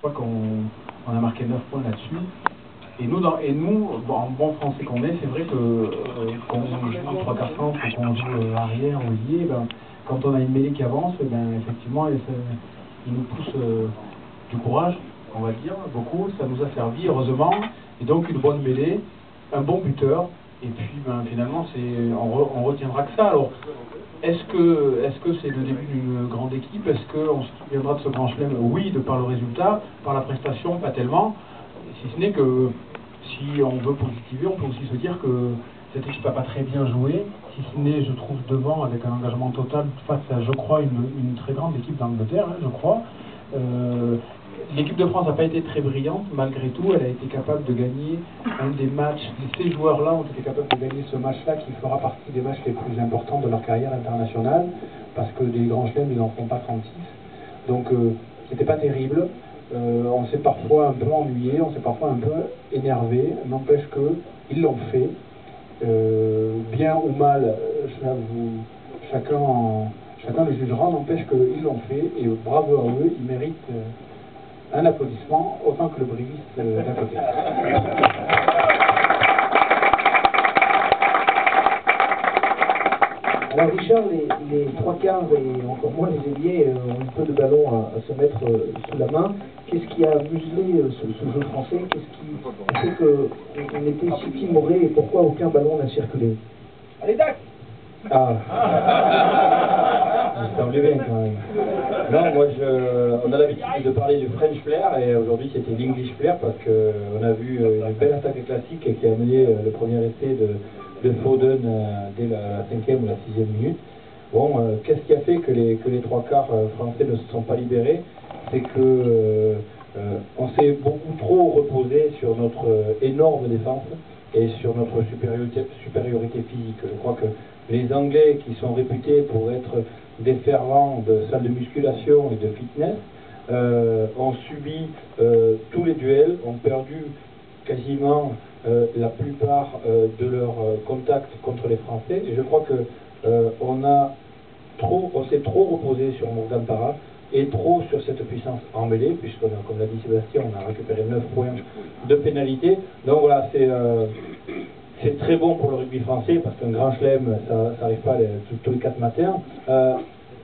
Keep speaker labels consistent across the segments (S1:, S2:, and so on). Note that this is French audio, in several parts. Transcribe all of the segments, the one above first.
S1: crois qu'on a marqué 9 points là-dessus. Et nous, bon, en bon français qu'on est, c'est vrai que quand on joue trois quarts centre ou qu'on joue arrière ou lié, ben, quand on a une mêlée qui avance, ben, effectivement, il nous pousse du courage, on va dire, beaucoup. Ça nous a servi, heureusement. Et donc, une bonne mêlée, un bon buteur. Et puis, ben, finalement, on retiendra que ça. Alors, est-ce que c'est le début d'une grande équipe? Est-ce qu'on se souviendra de ce grand chelem? Oui, de par le résultat, par la prestation, pas tellement. Si ce n'est que, si on veut positiver, on peut aussi se dire que cette équipe n'a pas très bien joué, si ce n'est, je trouve, devant, avec un engagement total face à, je crois, une très grande équipe d'Angleterre, hein, je crois. L'équipe de France n'a pas été très brillante, malgré tout, elle a été capable de gagner un des matchs, ces joueurs-là ont été capables de gagner ce match-là qui fera partie des matchs les plus importants de leur carrière internationale, parce que des grands chelems, ils n'en font pas 36. Donc, c'était pas terrible. On s'est parfois un peu ennuyé, on s'est parfois un peu énervé, n'empêche qu'ils l'ont fait. Bien ou mal, chacun le jugera, n'empêche qu'ils l'ont fait, et bravo à eux, ils méritent un applaudissement, autant que le briviste d'à côté.
S2: Alors Richard, les trois quarts et encore moins les ailiers ont un peu de ballon à se mettre sous la main. Qu'est-ce qui a muselé ce jeu français? Qu'est-ce qui fait qu'on était si timoré et pourquoi aucun ballon n'a circulé?
S3: Allez, Dac!
S4: Ah, ça me bien quand même. Non, moi, on a l'habitude de parler du French flair et aujourd'hui c'était l'English flair parce qu'on a vu une belle attaque classique qui a mené le premier essai de Foden dès la 5e ou la 6e minute. Bon, qu'est-ce qui a fait que les trois quarts français ne se sont pas libérés? C'est que on s'est beaucoup trop reposé sur notre énorme défense et sur notre supériorité physique. Je crois que les Anglais, qui sont réputés pour être des fervents de salles de musculation et de fitness, ont subi tous les duels, ont perdu quasiment la plupart de leurs contacts contre les Français. Et je crois que on s'est trop reposé sur Morgan Parra et trop sur cette puissance en mêlée, puisqu'on a, comme l'a dit Sébastien, on a récupéré 9 points de pénalité. Donc voilà, c'est très bon pour le rugby français, parce qu'un grand chelem, ça n'arrive pas tous les 4 matins.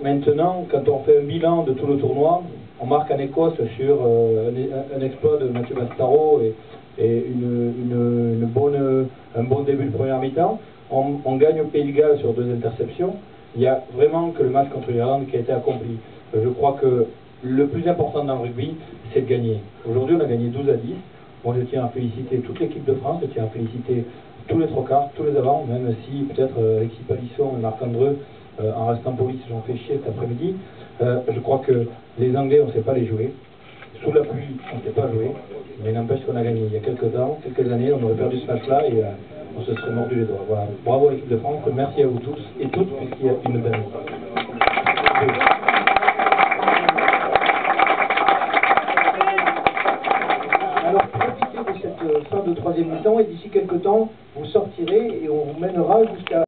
S4: Maintenant, quand on fait un bilan de tout le tournoi, on marque en Écosse sur un exploit de Mathieu Bastaro et un bon début de première mi-temps. On gagne au Pays de Galles sur 2 interceptions. Il n'y a vraiment que le match contre l'Irlande qui a été accompli. Je crois que le plus important dans le rugby, c'est de gagner. Aujourd'hui, on a gagné 12 à 10. Moi, je tiens à féliciter toute l'équipe de France, je tiens à féliciter tous les trois quarts, tous les avants, même si peut-être Alexis Palisson et Marc-André, en restant police, j'en fais chier cet après-midi. Je crois que les Anglais, on ne sait pas les jouer. Sous la pluie, on ne sait pas jouer. Mais n'empêche qu'on a gagné. Il y a quelques années, on aurait perdu ce match-là et on se serait mordu les doigts. Voilà. Bravo à l'équipe de France, merci à vous tous et toutes, puisqu'il y a une belle.
S2: Alors profitez de cette fin de troisième mi-temps et d'ici quelques temps, vous sortirez et on vous mènera jusqu'à